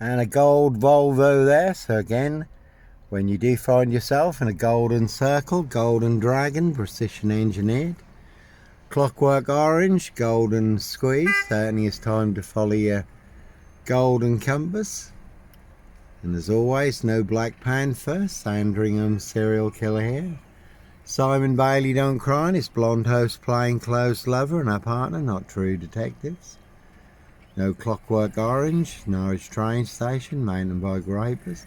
And a gold Volvo there. So again, when you do find yourself in a golden circle, golden dragon, precision engineered, clockwork orange, golden squeeze, certainly it's time to follow your golden compass. And as always, no Black Panther, Sandringham serial killer here. Simon Bailey don't cry, and his blonde host plain clothes lover and her partner, not true detectives. No Clockwork Orange, Norwich train station, mountain bike rapist.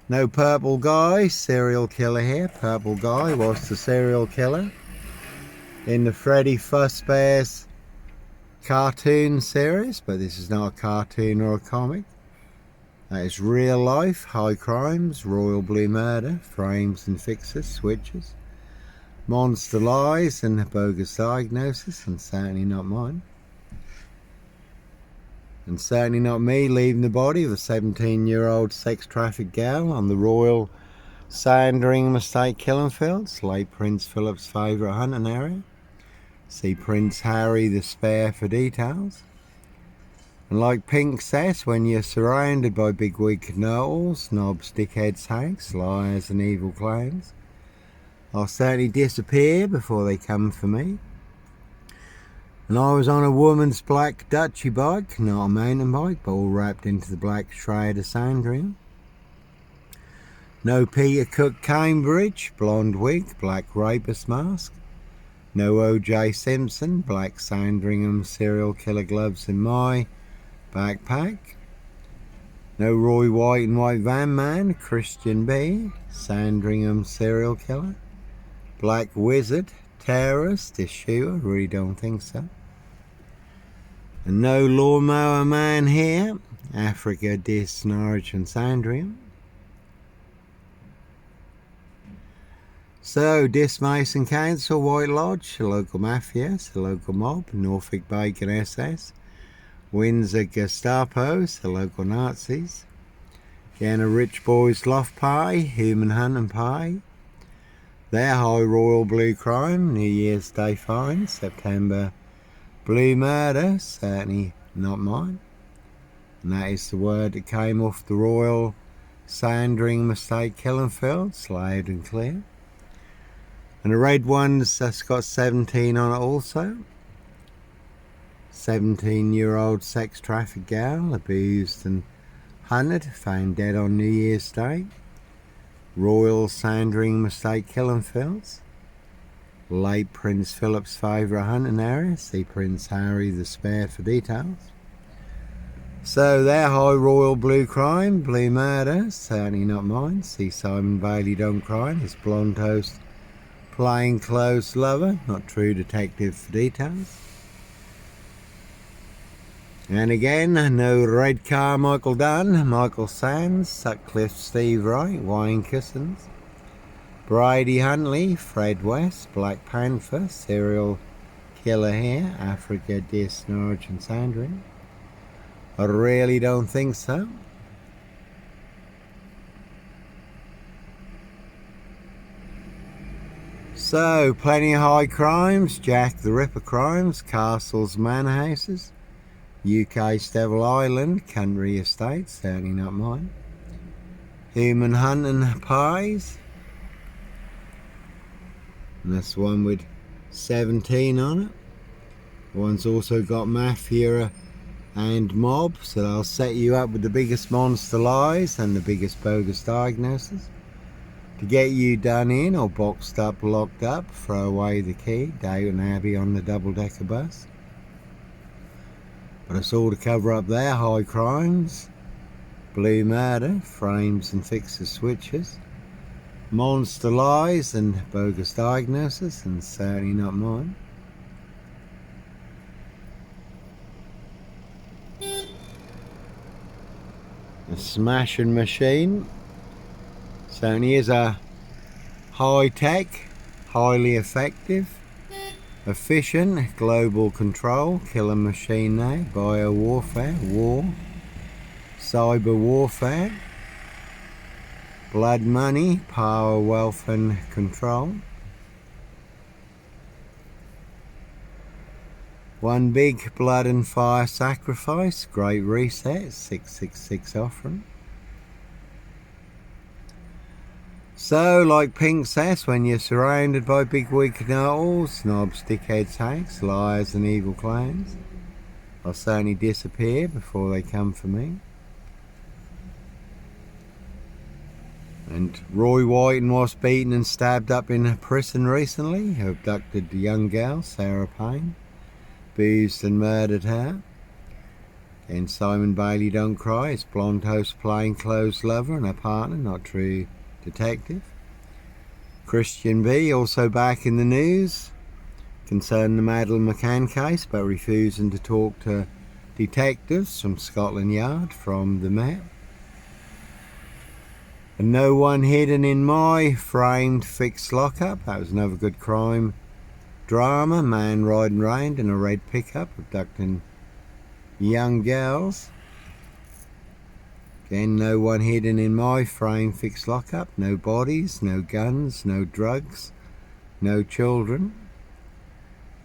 No Purple Guy, serial killer here. Purple Guy was the serial killer in the Freddy Fazbear's cartoon series, but this is not a cartoon or a comic. That is real life, high crimes, royal blue murder, frames and fixes, switches, monster lies and bogus diagnosis, and certainly not mine. And certainly not me leaving the body of a 17-year-old sex trafficked girl on the Royal Sandringham Estate killing fields, late Prince Philip's favourite hunting area. See Prince Harry the Spare for details. And like Pink says, when you're surrounded by bigwig know-alls, snobs, dickheads, hags, liars and evil clowns, I'll certainly disappear before they come for me. And I was on a woman's black Dutchy bike, not a mountain bike, but all wrapped into the black shroud of Sandringham. No Peter Cook Cambridge, blonde wig, black rapist mask. No O.J. Simpson, black Sandringham serial killer gloves in my backpack. No Roy White and White Van Man, Christian B, Sandringham serial killer. Black wizard, terrorist, issue, I really don't think so. And no lawnmower man here, Africa, Dis, Norwich and Sandringham. So, Dis Mason Council, White Lodge, the local mafias, the local mob, Norfolk Bacon SS, Windsor Gestapos, the local Nazis, Vienna Rich Boys Loft Pie, Human Hunting Pie, their High Royal Blue Crime, New Year's Day Fine, September Blue Murder, certainly not mine. And that is the word that came off the Royal Sandringham Estate killing fields, loud and clear. And the red one's that's got 17 on it also. 17-year-old sex trafficked gal, abused and hunted, found dead on New Year's Day. Royal Sandringham Estate killing fields. Late Prince Philip's favourite hunting area. See Prince Harry the Spare for details. So their High Royal Blue Crime, Blue Murder, certainly not mine. See Simon Bailey don't cry, his blonde host plain clothes lover, not true detective for details. And again, no Red Car Michael Dunn, Michael Sands, Sutcliffe Steve Wright, Wayne Kissons, Brady Huntley, Fred West, Black Panther, serial killer here, Africa, Dis, Norwich and Sandringham. I really don't think so. So, plenty of high crimes, Jack the Ripper crimes, castles, manor houses, UK Devil Island, country estates, certainly not mine. Human hunting pies. And that's one with 17 on it. One's also got mafia and mob, so they'll set you up with the biggest monster lies and the biggest bogus diagnosis to get you done in or boxed up, locked up, throw away the key, Downton Abbey on the double-decker bus. But it's all to cover up their high crimes, blue murder, frames and fixes switches, monster lies and bogus diagnosis, and certainly not mine. A smashing machine. Certainly is a high-tech, highly effective, efficient, global control, killing machine now, bio-warfare, war, cyber warfare, blood money, power, wealth and control. One big blood and fire sacrifice, great reset, 666 offering. So, like Pink says, when you're surrounded by big wicked owls, snobs, dickheads, hags, liars and evil clowns, I'll certainly disappear before they come for me. And Roy Whiten was beaten and stabbed up in a prison recently, who abducted the young girl, Sarah Payne, boozed and murdered her. And Simon Bailey Don't Cry, his blonde host plainclothes lover and a partner, not true detective. Christian B, also back in the news, concerning the Madeleine McCann case, but refusing to talk to detectives from Scotland Yard from the Met. And no one hidden in my framed fixed lockup. That was another good crime drama. Man riding round in a red pickup abducting young girls. Again, no one hidden in my frame fixed lockup. No bodies, no guns, no drugs, no children.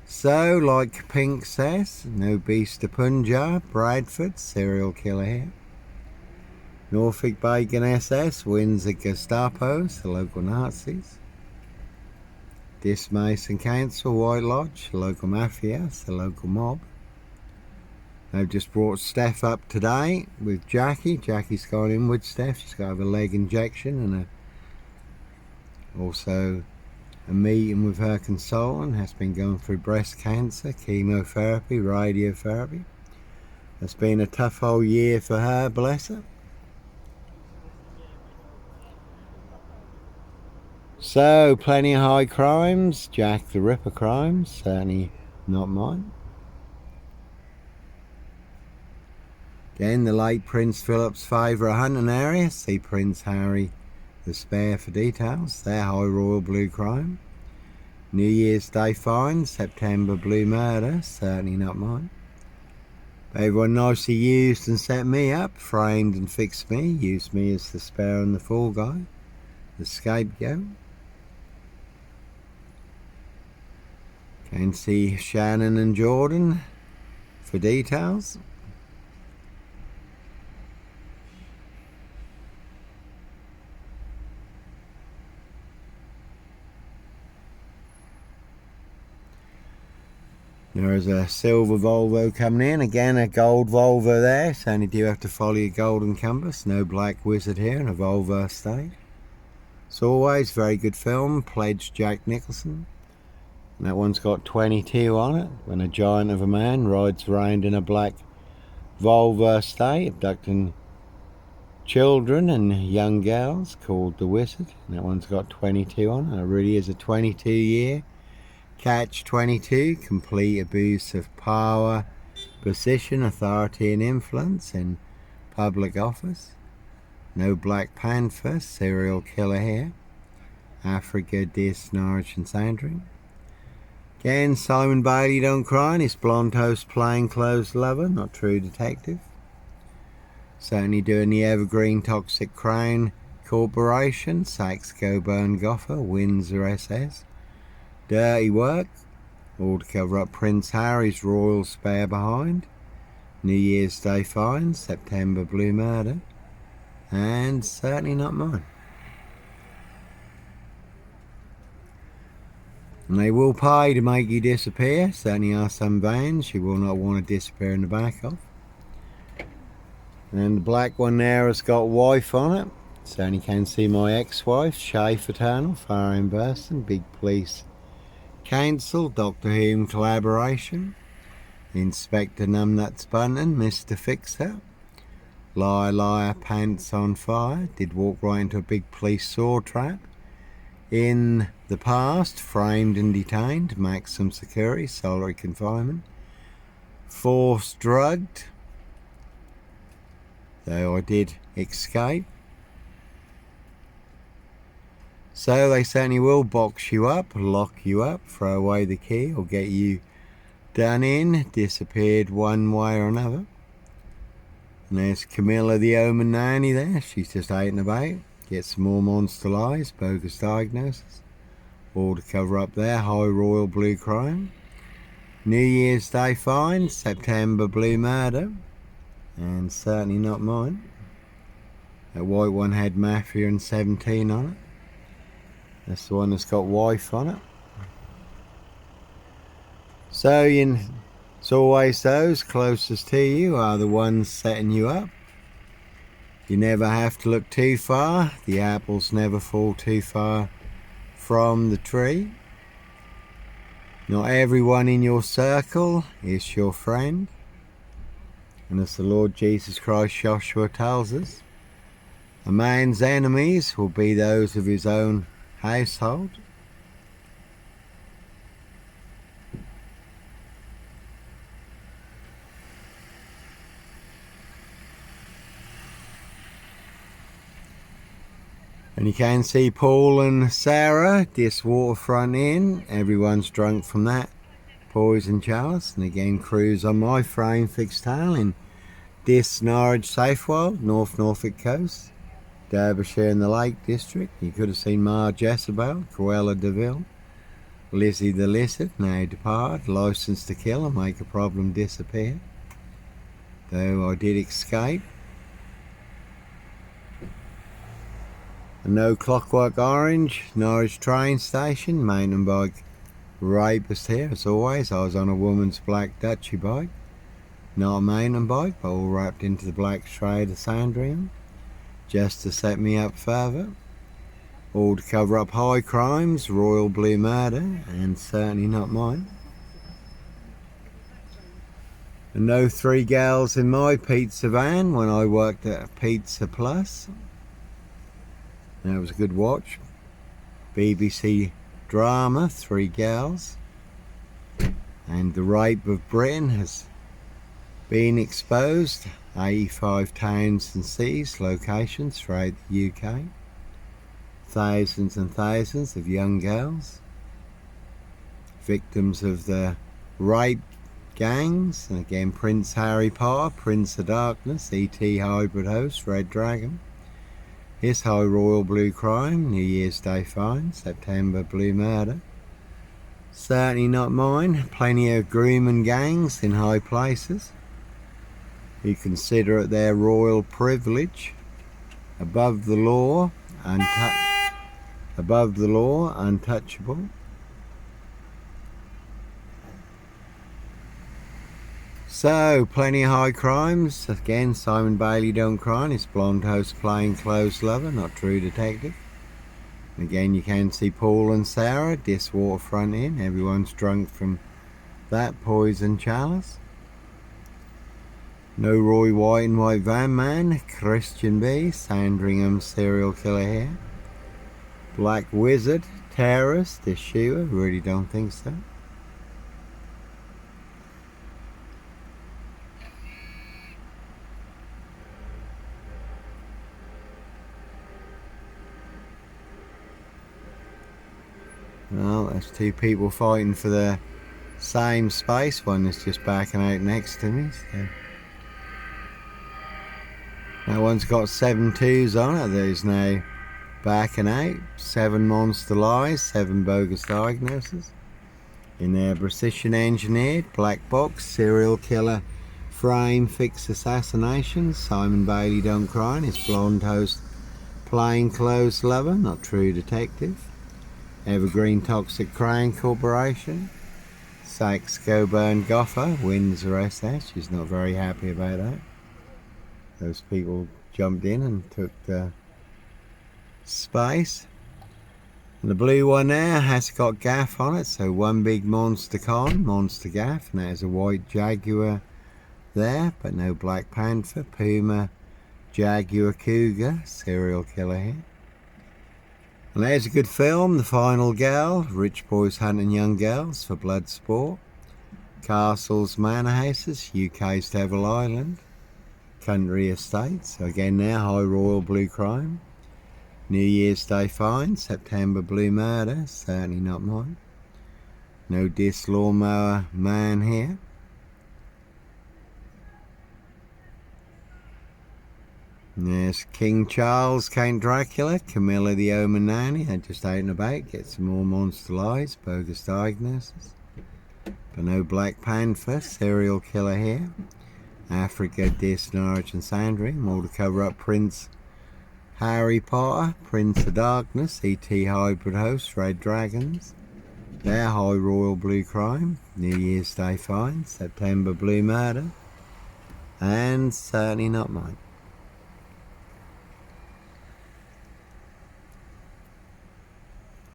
So, like Pink says, no beast of Punjab, Bradford, serial killer here. Norfolk Bacon SS wins at Gestapo's, the local Nazis. Dismason Council, White Lodge, the local mafia, the local mob. They've just brought Steph up today with Jackie. Jackie's gone in with Steph. She's got to have a leg injection and also a meeting with her consultant. Has been going through breast cancer, chemotherapy, radiotherapy. It's been a tough whole year for her, bless her. So, plenty of high crimes. Jack the Ripper crimes, certainly not mine. Again, the late Prince Philip's favourite hunting area. See Prince Harry the Spare for details. Their high royal blue crime. New Year's Day fine, September blue murder, certainly not mine. Everyone nicely used and set me up, framed and fixed me, used me as the spare and the fall guy, the scapegoat. Can see Shannon and Jordan for details. There is a silver Volvo coming in. Again, a gold Volvo there. So only do have to follow your golden compass. No black wizard here in a Volvo estate. As always, very good film. Pledged Jack Nicholson. And that one's got 22 on it. When a giant of a man rides around in a black Volvo estate, abducting children and young girls, called The Wizard. And that one's got 22 on it. It really is a 22-year catch-22, complete abuse of power, position, authority and influence in public office. No Black Panther, serial killer here. Africa, Dis, Norwich and Sandringham. Again, Simon Bailey Don't Cry, and his blonde host plainclothes lover, not true detective. Certainly doing the Evergreen Toxic Crown Corporation, Saxe Coburn Goffer, Windsor SS. Dirty work, all to cover up Prince Harry's royal spare behind. New Year's Day fine, September blue murder, and certainly not mine. And they will pay to make you disappear. Certainly are some vans you will not want to disappear in the back of. And the black one there has got wife on it. Certainly can see my ex-wife, Shay Fraternal, fire in Burston, big police council, Doctor Who collaboration, Inspector Numbnuts Bunton, Mr. Fixer, Liar Liar Pants on Fire, did walk right into a big police saw trap. In the past, framed and detained, maximum security, solitary confinement, forced drugged, though I did escape. So they certainly will box you up, lock you up, throw away the key or get you done in, disappeared one way or another. And there's Camilla the Omen Nanny there, she's just out and about. Get some more monster lies, bogus diagnosis. All to cover up their high royal blue crime. New Year's Day fine, September blue murder, and certainly not mine. That white one had Mafia and 17 on it. That's the one that's got wife on it. So it's always those closest to you are the ones setting you up. You never have to look too far. The apples never fall too far from the tree. Not everyone in your circle is your friend. And as the Lord Jesus Christ Joshua tells us, a man's enemies will be those of his own household. And you can see Paul and Sarah, this waterfront inn. Everyone's drunk from that poison chalice. And again, cruise on my frame fixed tail in this Norwich Safewold, North Norfolk coast, Derbyshire in the Lake District. You could have seen Ma Jezebel, Cruella de Vil, Lizzie the Lizard, now depart, licensed to kill and make a problem disappear. Though I did escape. And no Clockwork Orange, Norwich train station, mountain bike rapist here as always. I was on a woman's black Dutchy bike, not a mountain bike, but all wrapped into the black shroud of Sandringham, just to set me up further. All to cover up high crimes, royal blue murder, and certainly not mine. And no three girls in my pizza van when I worked at Pizza Plus. That was a good watch. BBC drama, Three Girls. And the rape of Britain has been exposed. 85 towns and cities, locations throughout the UK. Thousands and thousands of young girls, victims of the rape gangs. And again, Prince Harry Potter, Prince of Darkness, E.T. hybrid host, Red Dragon. His high royal blue crime, New Year's Day fine, September blue murder. Certainly not mine. Plenty of grooming gangs in high places who consider it their royal privilege, above the law, untouchable. So, plenty of high crimes. Again, Simon Bailey don't cry. His blonde host plain clothes lover, not true detective. And again, you can see Paul and Sarah, this waterfront inn. Everyone's drunk from that poison chalice. No Roy White and White Van Man, Christian B, Sandringham serial killer here. Black Wizard, terrorist, issuer, really don't think so. Well, there's two people fighting for the same space. One is just backing out next to me. So. That one's got 7 2s on it. There's now backing out. 7 monster lies, 7 bogus diagnoses. In their precision engineered black box serial killer frame fix assassinations. Simon Bailey don't cry and his blonde host plain clothes lover, not true detective. Evergreen Toxic Crane Corporation. Saxe Coburn Goffer, Windsor SS. She's not very happy about that. Those people jumped in and took the space. And the blue one there has got gaff on it, so one big monster con, monster gaff. And there's a white Jaguar there, but no Black Panther, Puma, Jaguar Cougar, serial killer here. And there's a good film, The Final Girl, rich boys hunting young girls for blood sport. Castles, Manor Houses, UK's Devil Island. Country Estates, so again now high royal blue crime. New Year's Day fine, September blue murder, certainly not mine. No Dis Lawnmower Man here. There's King Charles, Count Dracula, Camilla the Omen Nanny. They're just out and about, get some more monster lies, bogus diagnosis. but no Black Panther, serial killer here. Africa, Dis, Norwich and Sandringham, all to cover up Prince Harry Potter, Prince of Darkness, E.T. Hybrid Host, Red Dragons, their High Royal Blue Crime, New Year's Day Fine, September Blue Murder, and certainly not mine.